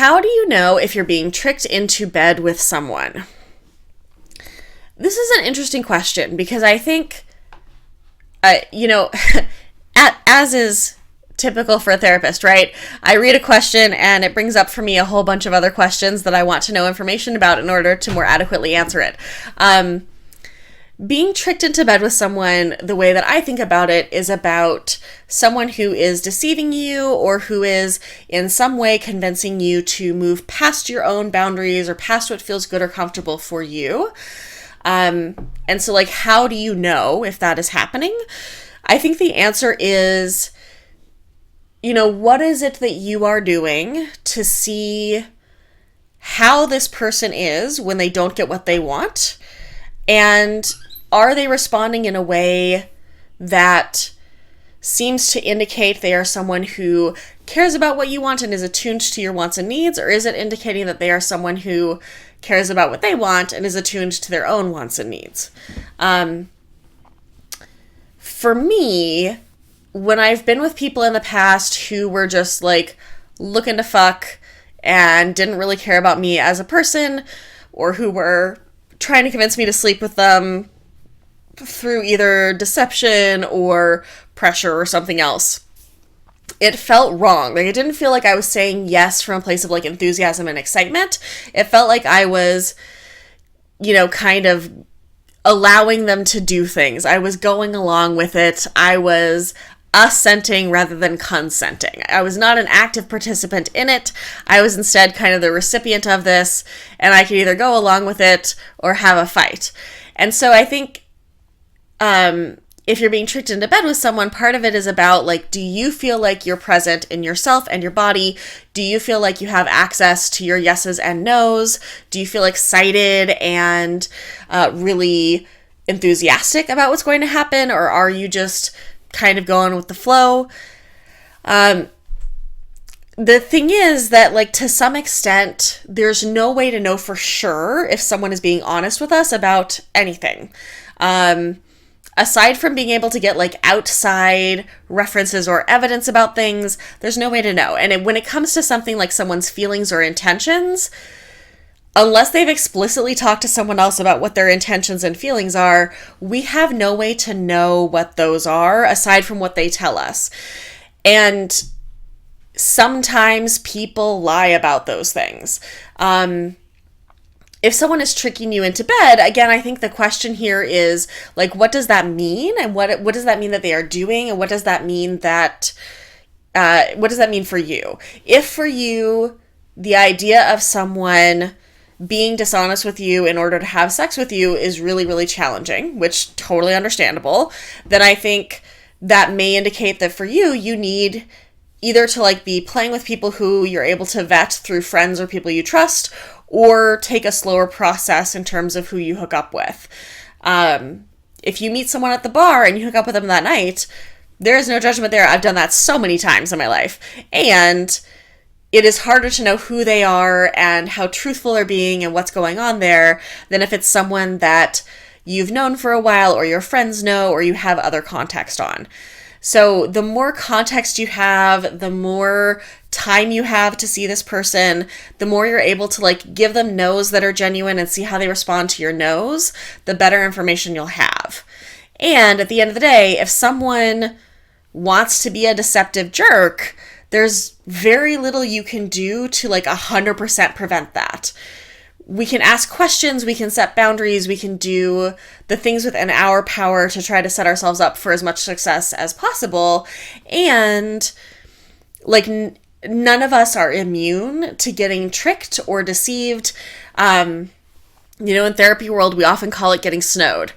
How do you know if you're being tricked into bed with someone? This is an interesting question because I think, as is typical for a therapist, right? I read a question and it brings up for me a whole bunch of other questions that I want to know information about in order to more adequately answer it. Being tricked into bed with someone, the way that I think about it is about someone who is deceiving you or who is in some way convincing you to move past your own boundaries or past what feels good or comfortable for you. And so, like, how do you know if that is happening? I think the answer is, what is it that you are doing to see how this person is when they don't get what they want? And are they responding in a way that seems to indicate they are someone who cares about what you want and is attuned to your wants and needs? Or is it indicating that they are someone who cares about what they want and is attuned to their own wants and needs? For me, when I've been with people in the past who were just like looking to fuck and didn't really care about me as a person, or who were trying to convince me to sleep with them through either deception or pressure or something else, it felt wrong. Like, it didn't feel like I was saying yes from a place of like enthusiasm and excitement. It felt like I was, kind of allowing them to do things. I was going along with it. I was assenting rather than consenting. I was not an active participant in it. I was instead kind of the recipient of this, and I could either go along with it or have a fight. And so I think if you're being tricked into bed with someone, part of it is about, like, do you feel like you're present in yourself and your body? Do you feel like you have access to your yeses and nos? Do you feel excited and really enthusiastic about what's going to happen? Or are you just kind of going with the flow? The thing is that, like, to some extent, there's no way to know for sure if someone is being honest with us about anything. Aside from being able to get like outside references or evidence about things, there's no way to know. And when it comes to something like someone's feelings or intentions, unless they've explicitly talked to someone else about what their intentions and feelings are, we have no way to know what those are aside from what they tell us. And sometimes people lie about those things. If someone is tricking you into bed, again, I think the question here is, like, what does that mean? And what does that mean that they are doing? And what does that mean for you? If for you, the idea of someone being dishonest with you in order to have sex with you is really, really challenging, which totally understandable, then I think that may indicate that for you, you need either to like be playing with people who you're able to vet through friends or people you trust, or take a slower process in terms of who you hook up with. If you meet someone at the bar and you hook up with them that night, there is no judgment there. I've done that so many times in my life. And it is harder to know who they are and how truthful they're being and what's going on there than if it's someone that you've known for a while or your friends know or you have other context on. So the more context you have, the more time you have to see this person, the more you're able to like give them no's that are genuine and see how they respond to your no's, the better information you'll have. And at the end of the day, if someone wants to be a deceptive jerk, there's very little you can do to like 100% prevent that. We can ask questions, we can set boundaries, we can do the things within our power to try to set ourselves up for as much success as possible. And like none of us are immune to getting tricked or deceived. In therapy world, we often call it getting snowed.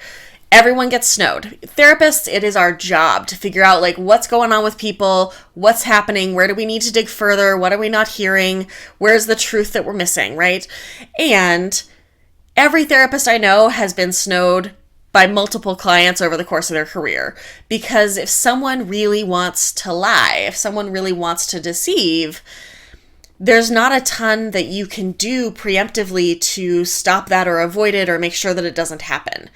Everyone gets snowed. Therapists, it is our job to figure out like what's going on with people, what's happening, where do we need to dig further, what are we not hearing, where's the truth that we're missing, right? And every therapist I know has been snowed by multiple clients over the course of their career. Because if someone really wants to lie, if someone really wants to deceive, there's not a ton that you can do preemptively to stop that or avoid it or make sure that it doesn't happen.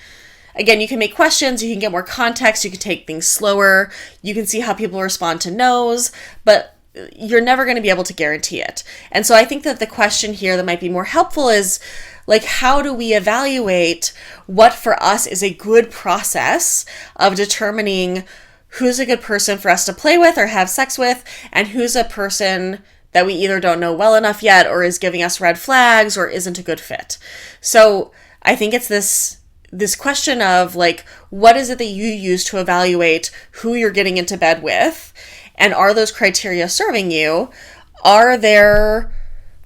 Again, you can make questions, you can get more context, you can take things slower, you can see how people respond to no's, but you're never going to be able to guarantee it. And so I think that the question here that might be more helpful is, like, how do we evaluate what for us is a good process of determining who's a good person for us to play with or have sex with, and who's a person that we either don't know well enough yet or is giving us red flags or isn't a good fit. So I think it's this question of, like, what is it that you use to evaluate who you're getting into bed with? And are those criteria serving you? Are there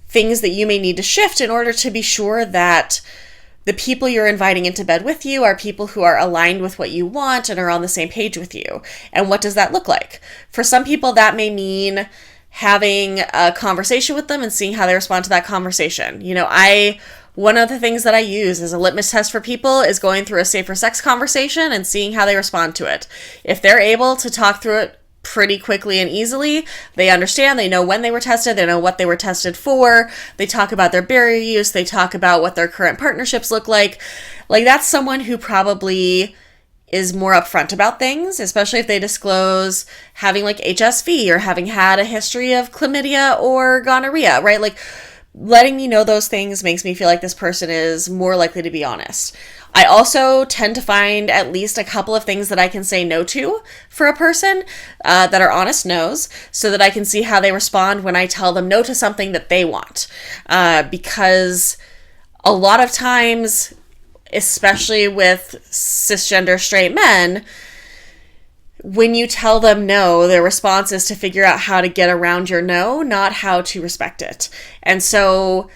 things that you may need to shift in order to be sure that the people you're inviting into bed with you are people who are aligned with what you want and are on the same page with you? And what does that look like? For some people, that may mean having a conversation with them and seeing how they respond to that conversation. One of the things that I use as a litmus test for people is going through a safer sex conversation and seeing how they respond to it. If they're able to talk through it pretty quickly and easily, they understand, they know when they were tested, they know what they were tested for, they talk about their barrier use, they talk about what their current partnerships look like that's someone who probably is more upfront about things, especially if they disclose having like HSV or having had a history of chlamydia or gonorrhea, right? Like, letting me know those things makes me feel like this person is more likely to be honest. I also tend to find at least a couple of things that I can say no to for a person that are honest no's, so that I can see how they respond when I tell them no to something that they want. Because a lot of times, especially with cisgender straight men, when you tell them no, their response is to figure out how to get around your no, not how to respect it. And so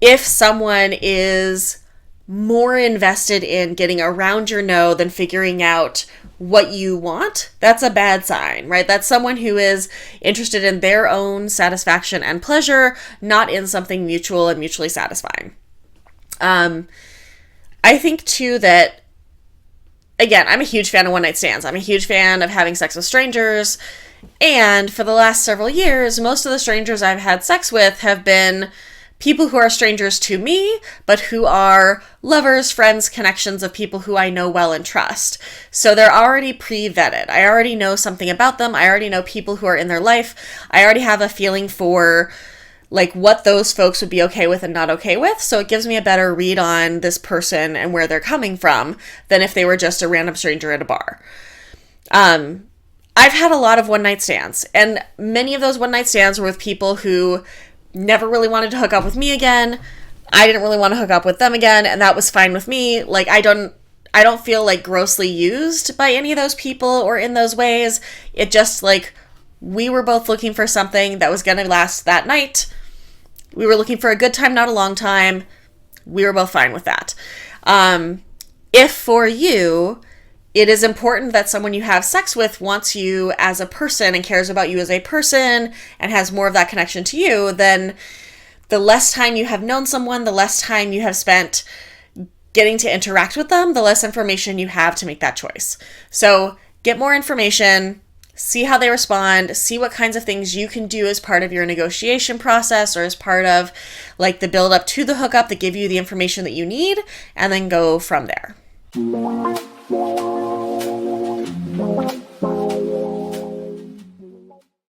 if someone is more invested in getting around your no than figuring out what you want, that's a bad sign, right? That's someone who is interested in their own satisfaction and pleasure, not in something mutual and mutually satisfying. I think too that, again, I'm a huge fan of one-night stands. I'm a huge fan of having sex with strangers. And for the last several years, most of the strangers I've had sex with have been people who are strangers to me, but who are lovers, friends, connections of people who I know well and trust. So they're already pre-vetted. I already know something about them. I already know people who are in their life. I already have a feeling for like what those folks would be okay with and not okay with. So it gives me a better read on this person and where they're coming from than if they were just a random stranger at a bar. I've had a lot of one-night stands, and many of those one-night stands were with people who never really wanted to hook up with me again. I didn't really want to hook up with them again, and that was fine with me. Like, I don't feel like grossly used by any of those people or in those ways. It just, like, we were both looking for something that was going to last that night. We were looking for a good time, not a long time. We were both fine with that. If for you, it is important that someone you have sex with wants you as a person and cares about you as a person and has more of that connection to you, then the less time you have known someone, the less time you have spent getting to interact with them, the less information you have to make that choice. So get more information, see how they respond, see what kinds of things you can do as part of your negotiation process or as part of like the build up to the hookup that give you the information that you need, and then go from there.